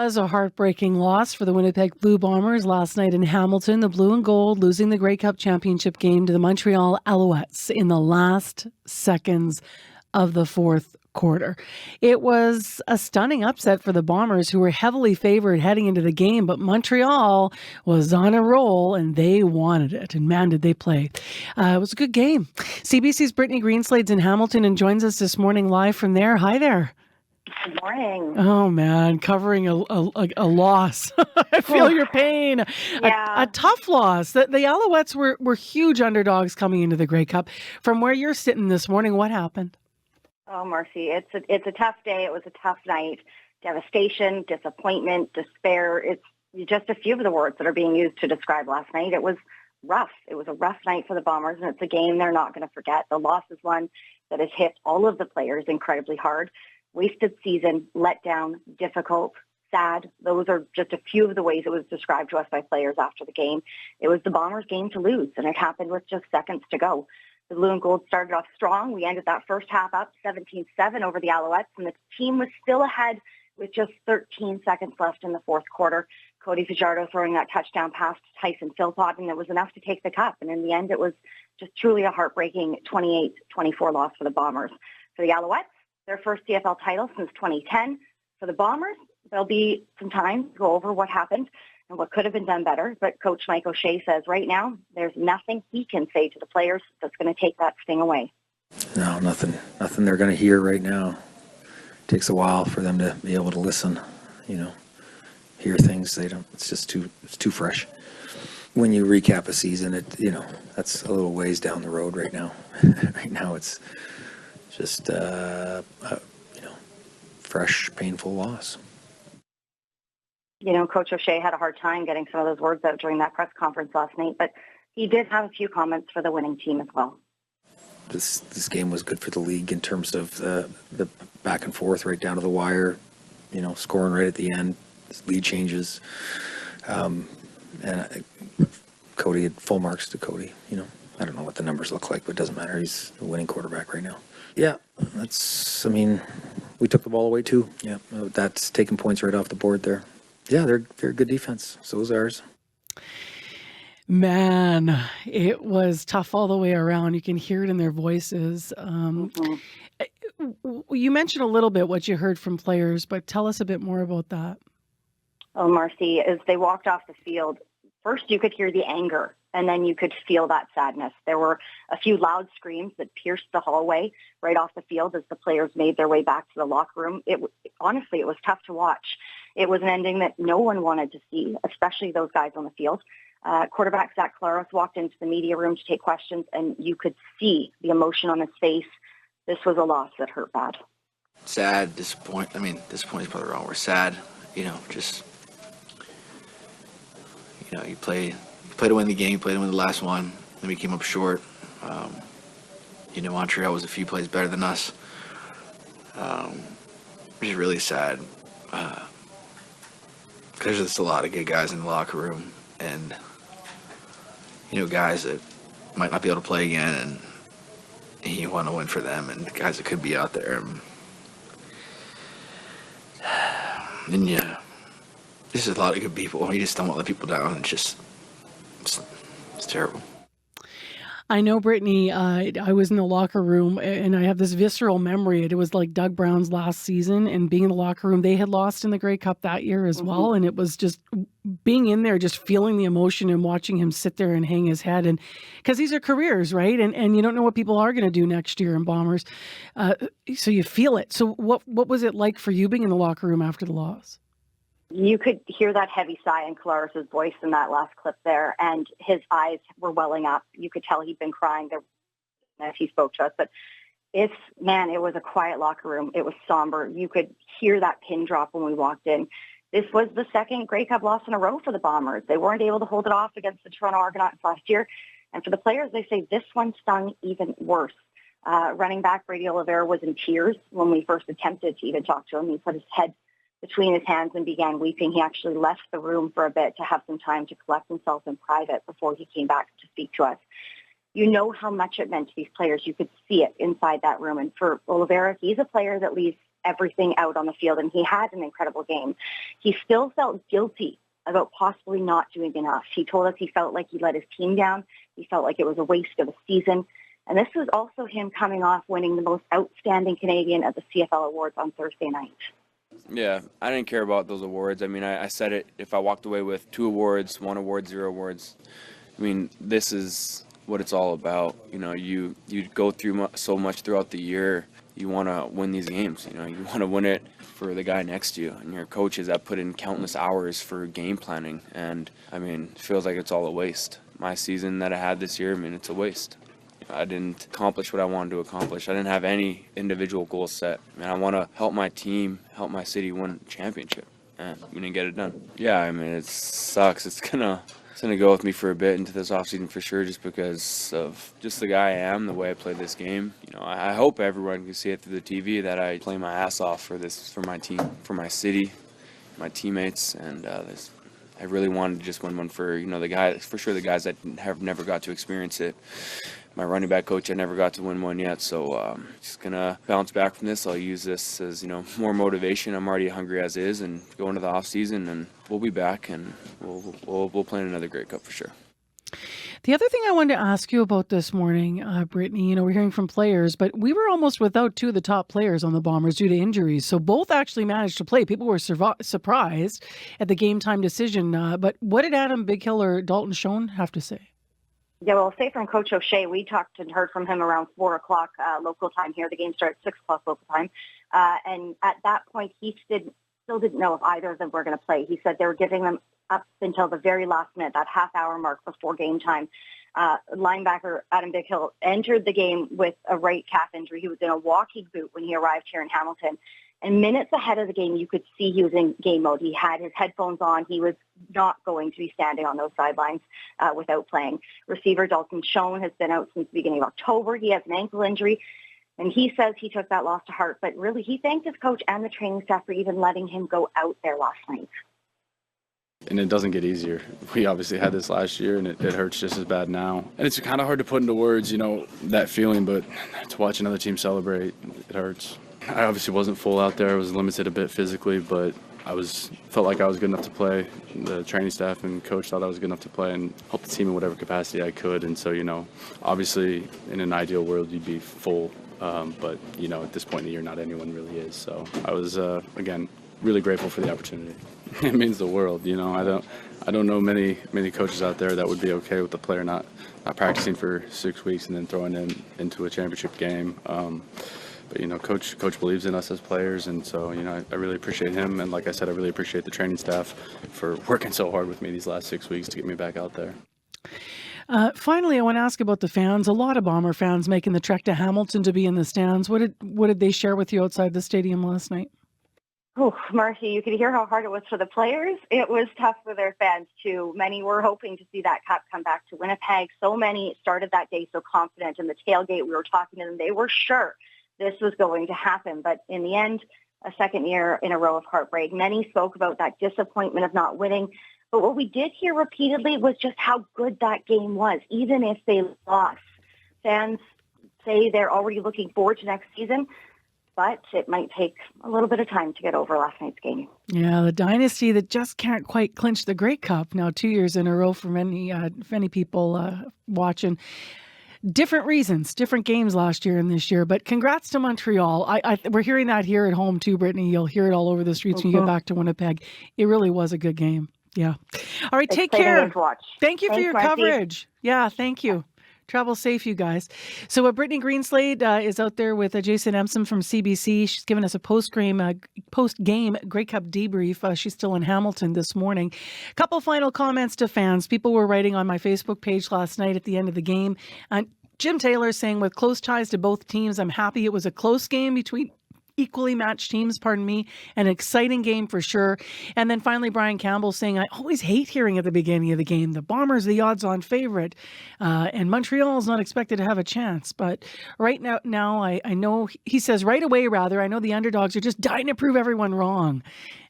was a heartbreaking loss for the Winnipeg Blue Bombers last night in Hamilton. The Blue and Gold losing the Grey Cup championship game to the Montreal Alouettes in the last seconds of the fourth quarter. It was a stunning upset for the Bombers, who were heavily favored heading into the game, but Montreal was on a roll and they wanted it. And man, did they play. It was a good game. CBC's Brittany Greenslade's in Hamilton and joins us this morning live from there. Hi there. Good morning. Oh, man, covering a loss. I feel your pain. Yeah. A tough loss. The Alouettes were huge underdogs coming into the Grey Cup. From where you're sitting this morning, what happened? Oh, Marcy, it's a tough day. It was a tough night. Devastation, disappointment, despair. It's just a few of the words that are being used to describe last night. It was rough. It was a rough night for the Bombers, and it's a game they're not going to forget. The loss is one that has hit all of the players incredibly hard. Wasted season, let down, difficult, sad. Those are just a few of the ways it was described to us by players after the game. It was the Bombers' game to lose, and it happened with just seconds to go. The Blue and Gold started off strong. We ended that first half up 17-7 over the Alouettes, and the team was still ahead with just 13 seconds left in the fourth quarter. Cody Fajardo throwing that touchdown pass to Tyson Philpott, and it was enough to take the cup. And in the end, it was just truly a heartbreaking 28-24 loss for the Bombers. For the Alouettes, their first CFL title since 2010. For the Bombers, there'll be some time to go over what happened and what could have been done better. But Coach Mike O'Shea says right now, there's nothing he can say to the players that's going to take that sting away. No, nothing they're going to hear right now. It takes a while for them to be able to listen, hear things. It's too fresh. When you recap a season, that's a little ways down the road right now. Right now it's just, fresh, painful loss. Coach O'Shea had a hard time getting some of those words out during that press conference last night, but he did have a few comments for the winning team as well. This game was good for the league in terms of the back and forth right down to the wire, scoring right at the end, lead changes. And Cody had full marks to Cody. I don't know what the numbers look like, but it doesn't matter. He's a winning quarterback right now. Yeah, we took the ball away too. Yeah, that's taking points right off the board there. Yeah, they're a good defense. So is ours. Man, it was tough all the way around. You can hear it in their voices. You mentioned a little bit what you heard from players, but tell us a bit more about that. Oh, Marcy, as they walked off the field, first you could hear the anger, and then you could feel that sadness. There were a few loud screams that pierced the hallway right off the field as the players made their way back to the locker room. Honestly, it was tough to watch. It was an ending that no one wanted to see, especially those guys on the field. Quarterback Zach Claros walked into the media room to take questions, and you could see the emotion on his face. This was a loss that hurt bad. Sad, disappointed is probably the wrong word. Sad, you play to win the game, you play to win the last one, then we came up short. Montreal was a few plays better than us. Which is really sad. Because there's a lot of good guys in the locker room, and guys that might not be able to play again, and you want to win for them, and the guys that could be out there. And yeah, there's a lot of good people. You just don't want to let people down. It's terrible. I know, Brittany, I was in the locker room and I have this visceral memory. It was like Doug Brown's last season and being in the locker room. They had lost in the Grey Cup that year as well. And it was just being in there, just feeling the emotion and watching him sit there and hang his head. And because these are careers, right? And you don't know what people are going to do next year in Bombers. So you feel it. So what was it like for you being in the locker room after the loss? You could hear that heavy sigh in Claros' voice in that last clip there, and his eyes were welling up. You could tell he'd been crying there as he spoke to us. But it was a quiet locker room. It was somber. You could hear that pin drop when we walked in. This was the second Grey Cup loss in a row for the Bombers. They weren't able to hold it off against the Toronto Argonauts last year. And for the players, they say this one stung even worse. Running back Brady Oliveira was in tears when we first attempted to even talk to him. He put his head between his hands and began weeping. He actually left the room for a bit to have some time to collect himself in private before he came back to speak to us. You know how much it meant to these players. You could see it inside that room. And for Oliveira, he's a player that leaves everything out on the field, and he had an incredible game. He still felt guilty about possibly not doing enough. He told us he felt like he let his team down. He felt like it was a waste of a season. And this was also him coming off winning the most outstanding Canadian at the CFL Awards on Thursday night. Yeah, I didn't care about those awards. I mean, I said it, if I walked away with 2 awards, 1 award, 0 awards, I mean, this is what it's all about. You know, you go through so much throughout the year. You want to win these games. You know, you want to win it for the guy next to you and your coaches that put in countless hours for game planning. And, I mean, it feels like it's all a waste. My season that I had this year, I mean, it's a waste. I didn't accomplish what I wanted to accomplish. I didn't have any individual goals set. I mean, I want to help my team, help my city win a championship, and we didn't get it done. Yeah, I mean, it sucks. It's gonna go with me for a bit into this offseason for sure, just because of just the guy I am, the way I play this game. You know, I hope everyone can see it through the TV that I play my ass off for my team, for my city, my teammates, and I really wanted to just win one for, you know, the guys that have never got to experience it. My running back coach, I never got to win one yet, so just gonna bounce back from this. I'll use this as, you know, more motivation. I'm already hungry as is, and go into the off season, and we'll be back, and we'll play in another Grey Cup for sure. The other thing I wanted to ask you about this morning, Brittany, you know, we're hearing from players, but we were almost without 2 of the top players on the Bombers due to injuries. So both actually managed to play. People were surprised at the game time decision. But what did Adam Bighill or Dalton Schoen have to say? Yeah, well, say from Coach O'Shea, we talked and heard from him around 4 o'clock local time here. The game started at 6 o'clock local time. And at that point, he still didn't know if either of them were going to play. He said they were giving them up until the very last minute, that half-hour mark before game time. Linebacker Adam Bighill entered the game with a right calf injury. He was in a walking boot when he arrived here in Hamilton. And minutes ahead of the game, you could see he was in game mode. He had his headphones on. He was not going to be standing on those sidelines without playing. Receiver Dalton Schoen has been out since the beginning of October. He has an ankle injury, and he says he took that loss to heart. But really, he thanked his coach and the training staff for even letting him go out there last night. And it doesn't get easier. We obviously had this last year, and it hurts just as bad now. And it's kind of hard to put into words, you know, that feeling, but to watch another team celebrate, it hurts. I obviously wasn't full out there. I was limited a bit physically, but felt like I was good enough to play. The training staff and coach thought I was good enough to play and help the team in whatever capacity I could. And so, you know, obviously in an ideal world, you'd be full. But, you know, at this point in the year, not anyone really is. So I was, again, really grateful for the opportunity. It means the world, you know. I don't know many coaches out there that would be okay with the player not practicing for 6 weeks and then throwing them into a championship game. But, you know, coach believes in us as players, and so, you know, I really appreciate him. And like I said, I really appreciate the training staff for working so hard with me these last 6 weeks to get me back out there. Finally, I want to ask about the fans. A lot of Bomber fans making the trek to Hamilton to be in the stands. What did they share with you outside the stadium last night? Oh, Marcy, you could hear how hard it was for the players. It was tough for their fans, too. Many were hoping to see that cup come back to Winnipeg. So many started that day so confident. In the tailgate, we were talking to them. They were sure this was going to happen. But in the end, a second year in a row of heartbreak. Many spoke about that disappointment of not winning. But what we did hear repeatedly was just how good that game was, even if they lost. Fans say they're already looking forward to next season, but it might take a little bit of time to get over last night's game. Yeah, the dynasty that just can't quite clinch the Grey Cup now 2 years in a row for many people watching. Different reasons, different games last year and this year, but congrats to Montreal. We're hearing that here at home too, Brittany. You'll hear it all over the streets when you get back to Winnipeg. It really was a good game. Yeah. All right, take care. Thank you for your coverage. Yeah, thank you. Travel safe, you guys. So Brittany Greenslade is out there with Jason Empson from CBC. She's given us a post-game Grey Cup debrief. She's still in Hamilton this morning. A couple final comments to fans. People were writing on my Facebook page last night at the end of the game. Jim Taylor saying, with close ties to both teams, I'm happy it was a close game between equally matched teams, an exciting game for sure. And then finally, Brian Campbell saying, I always hate hearing at the beginning of the game, the Bombers, the odds-on favorite, and Montreal is not expected to have a chance. But right now I know, he says right away, I know the underdogs are just dying to prove everyone wrong.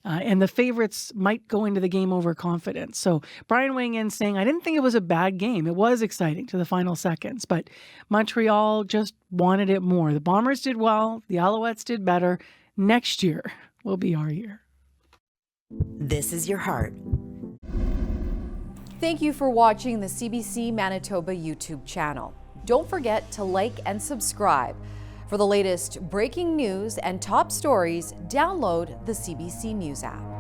And the favorites might go into the game overconfident. So Brian weighing in saying, I didn't think it was a bad game. It was exciting to the final seconds, but Montreal just wanted it more. The Bombers did well. The Alouettes did better. next year will be our year. This is your heart. Thank you for watching the CBC Manitoba YouTube channel. Don't forget to like and subscribe. For the latest breaking news and top stories, download the CBC News app.